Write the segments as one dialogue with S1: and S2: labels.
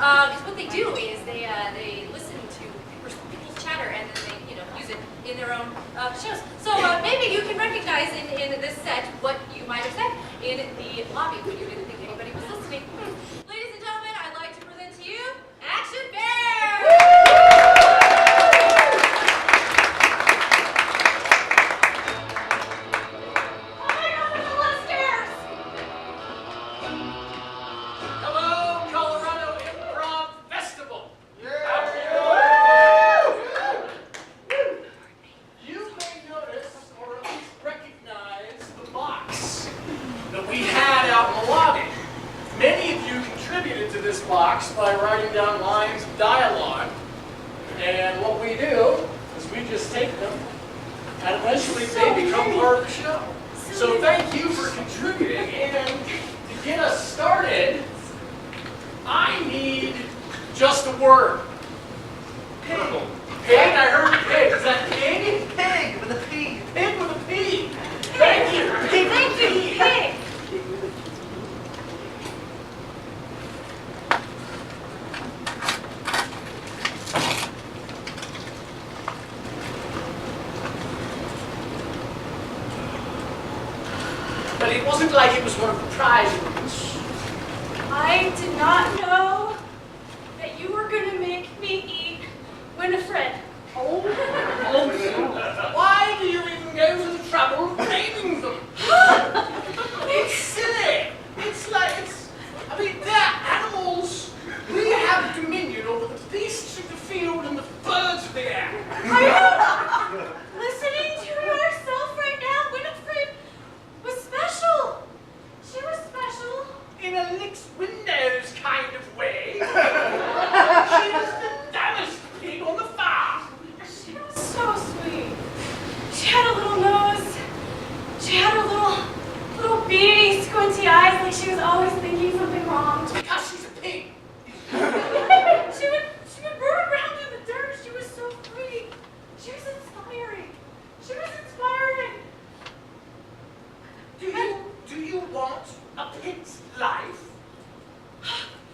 S1: Because what they do is they listen to people's chatter and then they use it in their own shows. So maybe you can recognize in this set what you might have said in the lobby when you didn't think anybody was listening. Ladies and gentlemen, I'd like to present to you ActionBEAR!
S2: By writing down lines of dialogue, and what we do is we just take them and eventually they become part of the show. So thank you for contributing, and to get us started, I need just a word. Pig. Pig? I heard pig. Is that pig?
S3: Pig with a P.
S2: Pig with a P. Thank you.
S1: Thank you, pig.
S2: But it wasn't like it was one of the prize rooms.
S1: I did not know that you were going to make me eat Winifred.
S2: Oh. Why do you even go to the trouble of naming them? It's silly. I mean, they're animals. We have dominion over the beasts of the field and the birds of the air.
S1: Are you listening to yourself right now? Winifred was special. She was special.
S2: In a licks windows kind of way. She was the dumbest pig on the farm.
S1: She was so sweet. She had a little nose. She had her little beady, squinty eyes, like she was always thinking something wrong.
S2: Because she's a pig.
S1: she would roll around in the dirt. She was so free. She was inspiring. She was inspiring.
S2: Do you want a pig's life?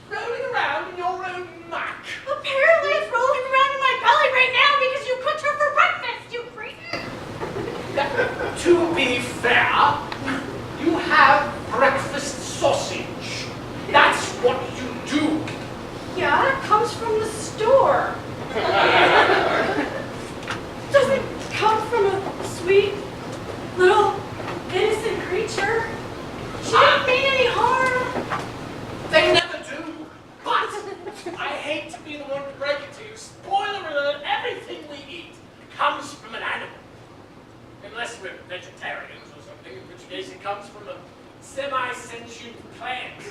S2: Rolling around in your own muck?
S1: Apparently it's rolling around in my belly right now because you cooked her for breakfast, you cretin!
S2: To be fair, you have breakfast sausage. That's what you do.
S1: Yeah, it comes from the store. Doesn't come from a sweet, little, innocent creature. She didn't mean any harm.
S2: They never do. But I hate to be the one to break it to you. Spoiler alert, everything we eat comes from an animal. Unless we're vegetarians or something, in which case it comes from a semi-sentient plant.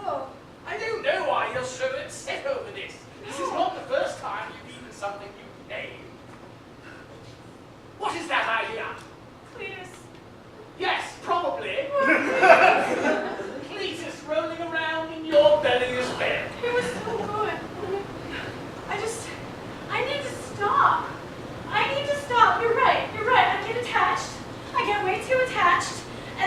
S1: Oh.
S2: I don't know why you're so upset over this. This is not the first time you've eaten something you named. What is that idea?
S1: Cletus.
S2: Yes, probably. Cletus rolling around in your belly as well.
S1: It was so good. I need to stop. I need to stop. You're right. I get attached. I get way too attached. And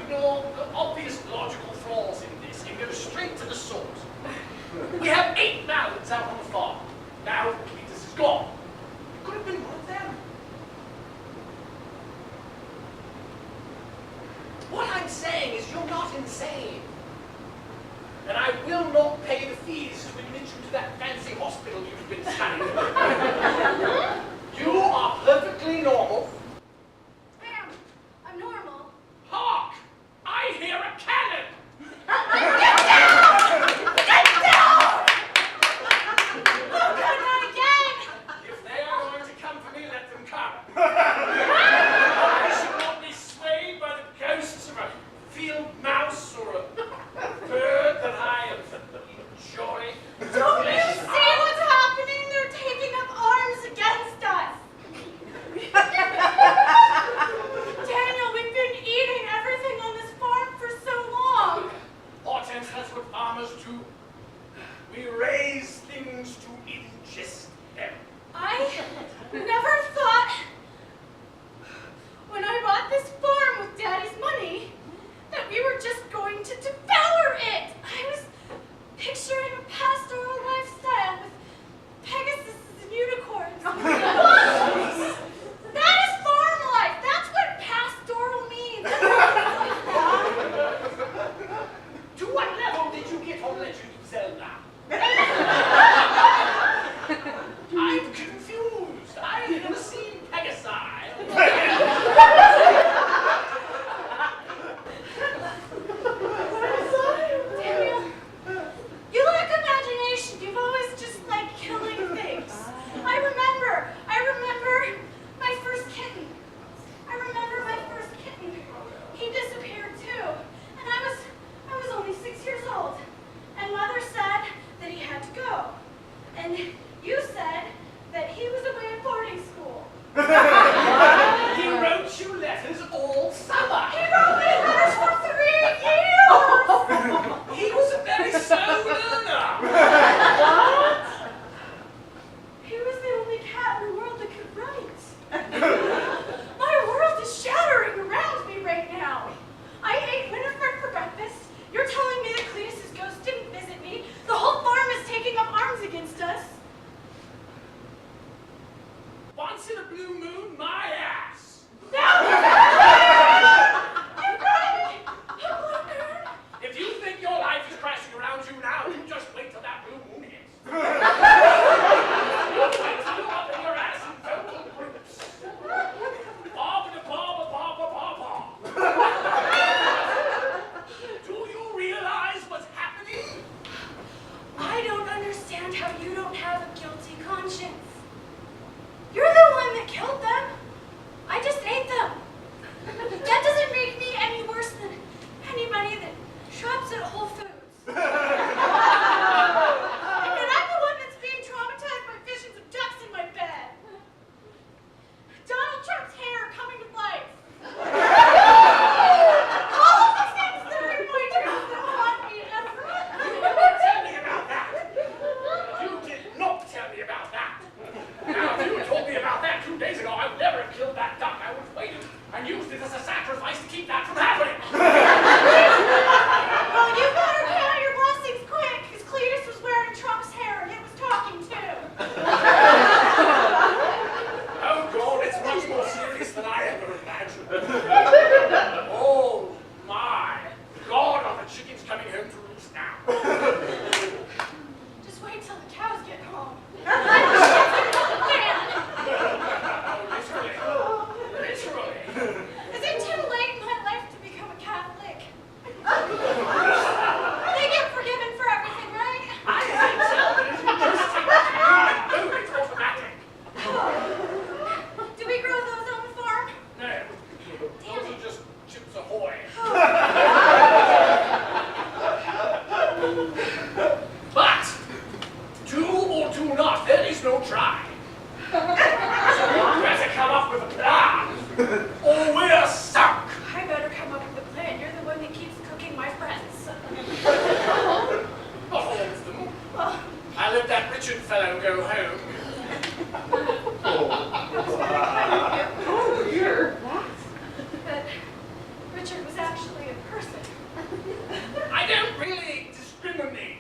S2: ignore the obvious logical flaws in this and go straight to the source. We have 8 mallets out on the farm. Now Cletus is gone. It could have been one of them. What I'm saying is you're not insane. And I will not pay the fees to admit you to that fancy hospital you've been studying. You are perfectly normal.
S1: I'm normal.
S2: Hark! I hear a cannon!
S1: Get down! Get down! Oh, God, not again!
S2: If they are going to come for me, let them come. I should not be swayed by the ghosts of a field mouse or a bird that I enjoy.
S1: Don't you see what's happening? They're taking up arms against us. Daniel, we've been eating everything on this farm for so long.
S2: Hortense, that's what farmers do. We raise things to ingest them.
S1: I never thought, when I bought this farm with Daddy's money, that we were just going to devour it. I was picturing a pastoral lifestyle with Pegasuses and unicorns. That is farm life. That's what pastoral means.
S2: To what level did you get on Legend of Zelda? I'm confused. I've never seen Pegasi.
S1: Daniel, you lack imagination. You've always just liked killing things. I remember my first kitten. He disappeared too, and I was only 6 years old. And Mother said that he had to go, and you said that he was away at boarding school.
S2: He wrote you letters all summer.
S1: He wrote me letters for 3 years.
S2: He was a very slow learner.
S1: What? He was the only cat in the world that could write. My world is shattering around me right now. I ate Winifred for breakfast. You're telling me that Cletus's ghost didn't visit me. The whole farm is taking up arms against us.
S2: Once in a blue moon, my ass.
S1: No! You got me! A blue moon?
S2: If you think your life is crashing around you now, you just wait till that blue moon hits. You wait till you're up in your ass in vocal groups. Do you realize what's happening?
S1: I don't understand how you don't have a guilty conscience. You're the one that killed them. I just ate them. That doesn't make me any worse than anybody that shops at Whole Foods. And I'm the one that's being traumatized by visions of ducks in my bed. Donald Trump's hair coming to life. All of the things that are in my dreams that haunt me every
S2: Tell me about that. You did not tell me about that. Now, if you had told me about that 2 days ago, I would never have killed that duck. I would have waited and used it as a sacrifice to keep that from happening.
S1: Well, you better count your blessings quick, because Cletus was wearing Trump's hair and it was talking too.
S2: Oh, God, it's much more serious than I ever imagined. Oh, my. God, are the chickens coming home to roost now?
S1: Just wait till the cows get home.
S2: Literally.
S1: Is it too late in my life to become a Catholic? They get forgiven for everything, right?
S2: I think so, but if you just take the time and move, it's automatic.
S1: Do we grow those on the farm?
S2: No, those are just Chips Ahoy. But, do or do not, there is no try. So you better come up with a plan, or we're sunk.
S1: I better come up with a plan. You're the one that keeps cooking my friends.
S2: Not all of them.
S1: Well,
S2: I let that Richard fellow go home.
S1: but Richard was after actually a person.
S2: I don't really discriminate.